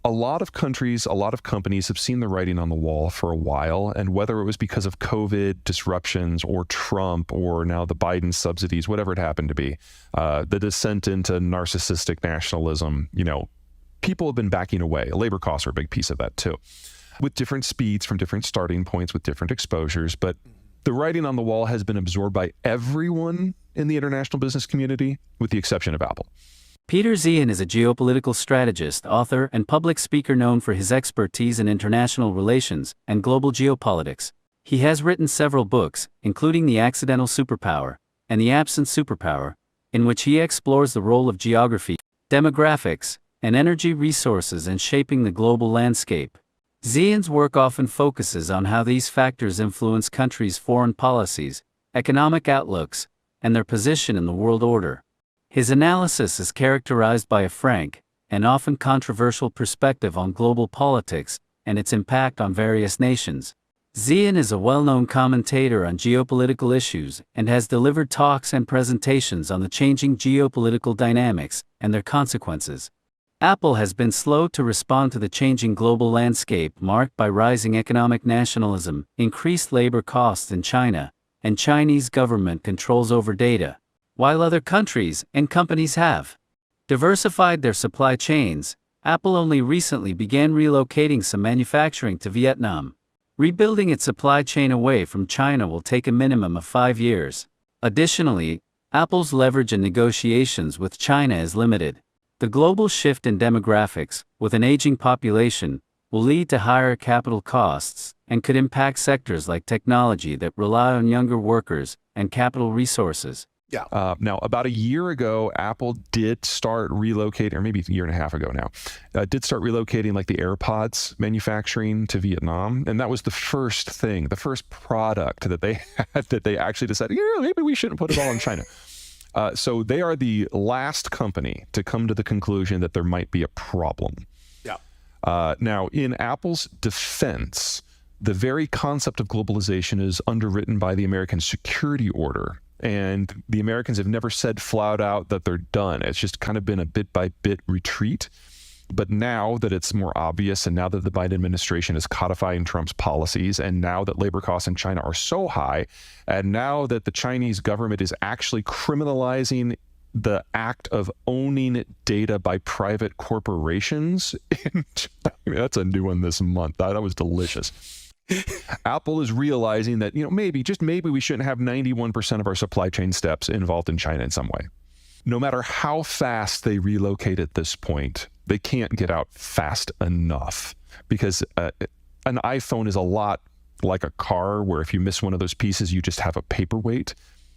a lot of countries, a lot of companies have seen the writing on the wall for a while, and whether it was because of COVID disruptions or Trump or now the Biden subsidies, whatever it happened to be, the descent into narcissistic nationalism, people have been backing away. Labor costs are a big piece of that too, with different speeds from different starting points with different exposures. But the writing on the wall has been absorbed by everyone in the international business community, with the exception of Apple. Peter Zeihan is a geopolitical strategist, author, and public speaker known for his expertise in international relations and global geopolitics. He has written several books, including The Accidental Superpower and The Absent Superpower, in which he explores the role of geography, demographics, and energy resources in shaping the global landscape. Zeihan's work often focuses on how these factors influence countries' foreign policies, economic outlooks, and their position in the world order. His analysis is characterized by a frank and often controversial perspective on global politics and its impact on various nations. Zeihan is a well-known commentator on geopolitical issues and has delivered talks and presentations on the changing geopolitical dynamics and their consequences. Apple has been slow to respond to the changing global landscape marked by rising economic nationalism, increased labor costs in China, and Chinese government controls over data, while other countries and companies have diversified their supply chains. Apple only recently began relocating some manufacturing to Vietnam. Rebuilding its supply chain away from China will take a minimum of 5 years. Additionally, Apple's leverage in negotiations with China is limited. The global shift in demographics, with an aging population, will lead to higher capital costs and could impact sectors like technology that rely on younger workers and capital resources. Yeah. Now, about a year ago, Apple did start relocating, or maybe a year and a half ago now, did start relocating like the AirPods manufacturing to Vietnam. And that was the first thing, the first product that they had that they actually decided, maybe we shouldn't put it all in China. So they are the last company to come to the conclusion that there might be a problem. Yeah. Now, in Apple's defense, the very concept of globalization is underwritten by the American Security Order. And the Americans have never said flat out that they're done. It's just kind of been a bit-by-bit retreat. But now that it's more obvious, and now that the Biden administration is codifying Trump's policies, and now that labor costs in China are so high, and now that the Chinese government is actually criminalizing the act of owning data by private corporations, that's a new one this month. That was delicious. Apple is realizing that, maybe we shouldn't have 91% of our supply chain steps involved in China in some way. No matter how fast they relocate at this point, they can't get out fast enough, because an iPhone is a lot like a car, where if you miss one of those pieces, you just have a paperweight.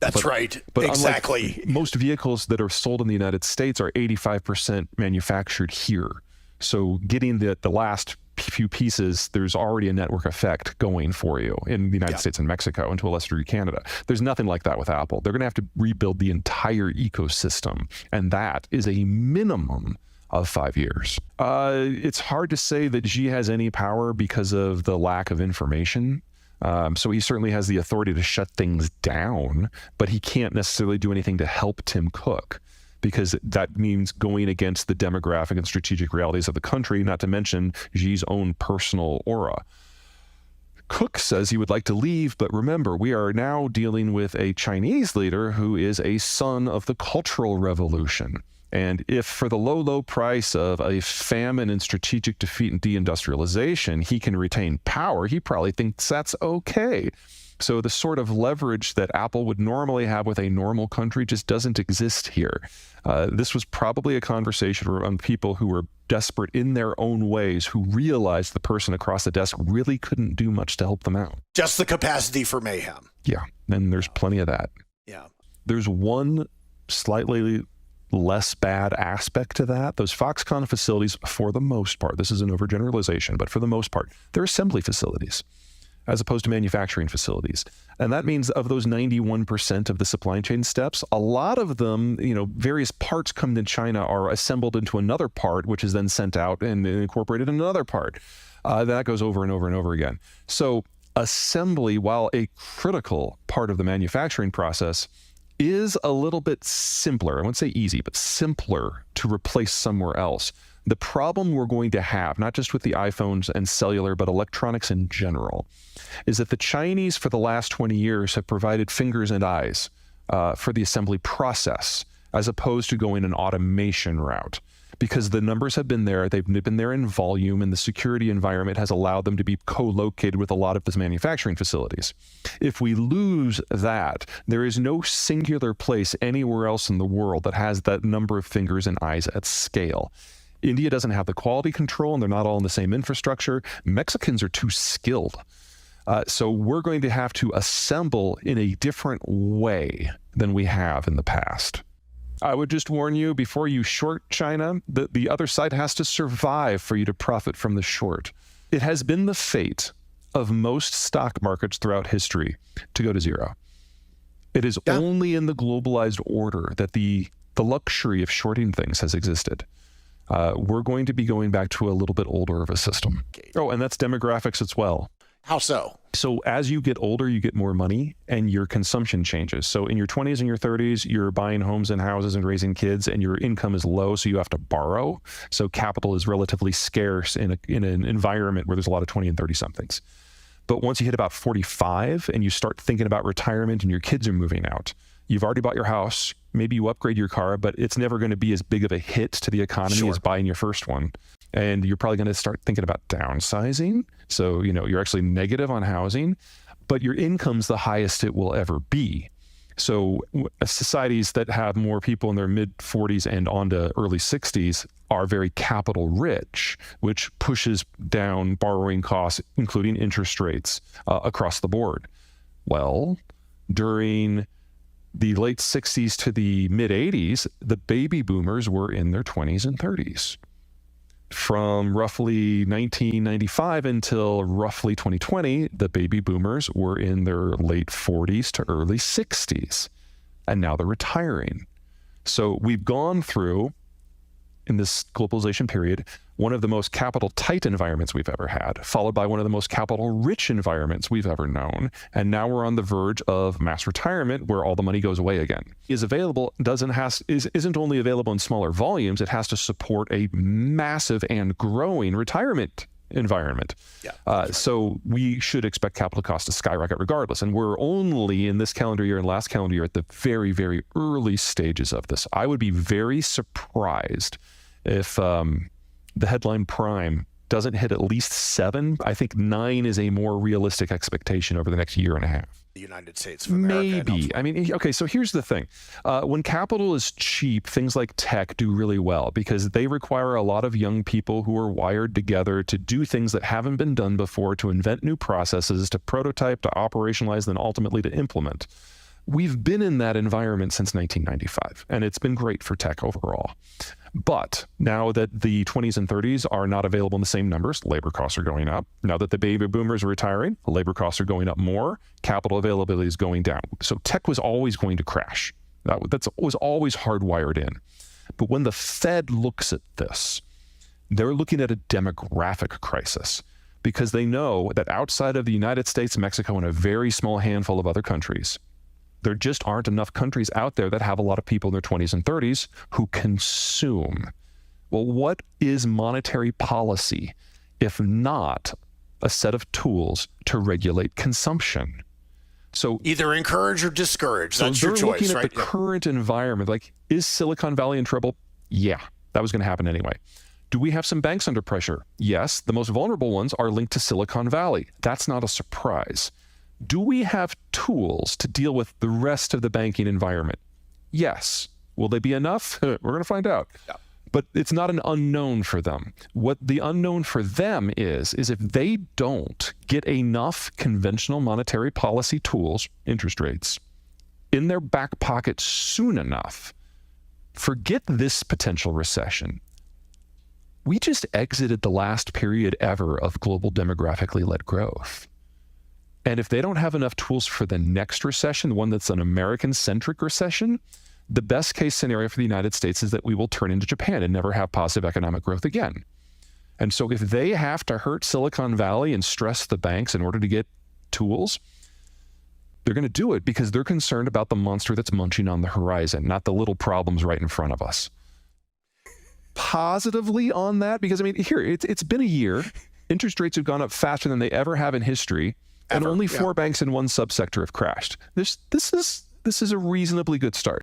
That's right. But exactly. Most vehicles that are sold in the United States are 85% manufactured here. So getting the last few pieces, there's already a network effect going for you in the United States and Mexico, and to a lesser degree Canada. There's nothing like that with Apple. They're going to have to rebuild the entire ecosystem, and that is a minimum of 5 years. It's hard to say that Xi has any power because of the lack of information. So he certainly has the authority to shut things down, but he can't necessarily do anything to help Tim Cook, because that means going against the demographic and strategic realities of the country, not to mention Xi's own personal aura. Cook says he would like to leave, but remember, we are now dealing with a Chinese leader who is a son of the Cultural Revolution. And if for the low price of a famine and strategic defeat and deindustrialization, he can retain power, he probably thinks that's okay. So the sort of leverage that Apple would normally have with a normal country just doesn't exist here. This was probably a conversation around people who were desperate in their own ways, who realized the person across the desk really couldn't do much to help them out. Just the capacity for mayhem. Yeah, and there's plenty of that. Yeah. There's one slightly less bad aspect to that. Those Foxconn facilities, for the most part, this is an overgeneralization, but for the most part, they're assembly facilities as opposed to manufacturing facilities. And that means of those 91% of the supply chain steps, a lot of them, various parts come to China are assembled into another part, which is then sent out and incorporated in another part. That goes over and over and over again. So assembly, while a critical part of the manufacturing process, is a little bit simpler. I won't say easy, but simpler to replace somewhere else. The problem we're going to have, not just with the iPhones and cellular, but electronics in general, is that the Chinese for the last 20 years have provided fingers and eyes for the assembly process, as opposed to going an automation route. Because the numbers have been there, they've been there in volume, and the security environment has allowed them to be co-located with a lot of these manufacturing facilities. If we lose that, there is no singular place anywhere else in the world that has that number of fingers and eyes at scale. India doesn't have the quality control, and they're not all in the same infrastructure. Mexicans are too skilled. So we're going to have to assemble in a different way than we have in the past. I would just warn you, before you short China, the other side has to survive for you to profit from the short. It has been the fate of most stock markets throughout history to go to zero. It is only in the globalized order that the luxury of shorting things has existed. We're going to be going back to a little bit older of a system. Oh, and that's demographics as well. How so? So as you get older, you get more money and your consumption changes. So in your 20s and your 30s, you're buying homes and houses and raising kids, and your income is low, so you have to borrow. So capital is relatively scarce in an environment where there's a lot of 20 and 30 somethings. But once you hit about 45 and you start thinking about retirement and your kids are moving out, you've already bought your house, maybe you upgrade your car, but it's never going to be as big of a hit to the economy as buying your first one. And you're probably going to start thinking about downsizing. So, you're actually negative on housing, but your income's the highest it will ever be. So societies that have more people in their mid 40s and on to early 60s are very capital rich, which pushes down borrowing costs, including interest rates across the board. Well, during the late 60s to the mid 80s, the baby boomers were in their 20s and 30s. From roughly 1995 until roughly 2020, the baby boomers were in their late 40s to early 60s, and now they're retiring. So we've gone through, in this globalization period, one of the most capital tight environments we've ever had, followed by one of the most capital rich environments we've ever known. And now we're on the verge of mass retirement, where all the money goes away again. Isn't only available in smaller volumes, it has to support a massive and growing retirement environment. So we should expect capital costs to skyrocket regardless. And we're only in this calendar year and last calendar year at the very, very early stages of this. I would be very surprised if the headline prime doesn't hit at least 7. I think 9 is a more realistic expectation over the next year and a half. The United States of America. Maybe. I mean, okay, so here's the thing. When capital is cheap, things like tech do really well because they require a lot of young people who are wired together to do things that haven't been done before, to invent new processes, to prototype, to operationalize, then ultimately to implement. We've been in that environment since 1995, and it's been great for tech overall. But now that the 20s and 30s are not available in the same numbers, labor costs are going up. Now that the baby boomers are retiring, labor costs are going up more, capital availability is going down. So tech was always going to crash. That was always hardwired in. But when the Fed looks at this, they're looking at a demographic crisis because they know that outside of the United States, Mexico, and a very small handful of other countries, there just aren't enough countries out there that have a lot of people in their 20s and 30s who consume. Well, what is monetary policy if not a set of tools to regulate consumption? So either encourage or discourage. That's your choice, right? They're looking at the current environment. Like, is Silicon Valley in trouble? Yeah, that was going to happen anyway. Do we have some banks under pressure? Yes, the most vulnerable ones are linked to Silicon Valley. That's not a surprise. Do we have tools to deal with the rest of the banking environment? Yes. Will they be enough? We're going to find out. Yeah. But it's not an unknown for them. What the unknown for them is if they don't get enough conventional monetary policy tools, interest rates, in their back pocket soon enough, forget this potential recession. We just exited the last period ever of global demographically led growth. And if they don't have enough tools for the next recession, the one that's an American-centric recession, the best case scenario for the United States is that we will turn into Japan and never have positive economic growth again. And so if they have to hurt Silicon Valley and stress the banks in order to get tools, they're going to do it because they're concerned about the monster that's munching on the horizon, not the little problems right in front of us. positively on that because, I mean, here, it's been a year. Interest rates have gone up faster than they ever have in history, and only 4 banks in one subsector have crashed. This is a reasonably good start.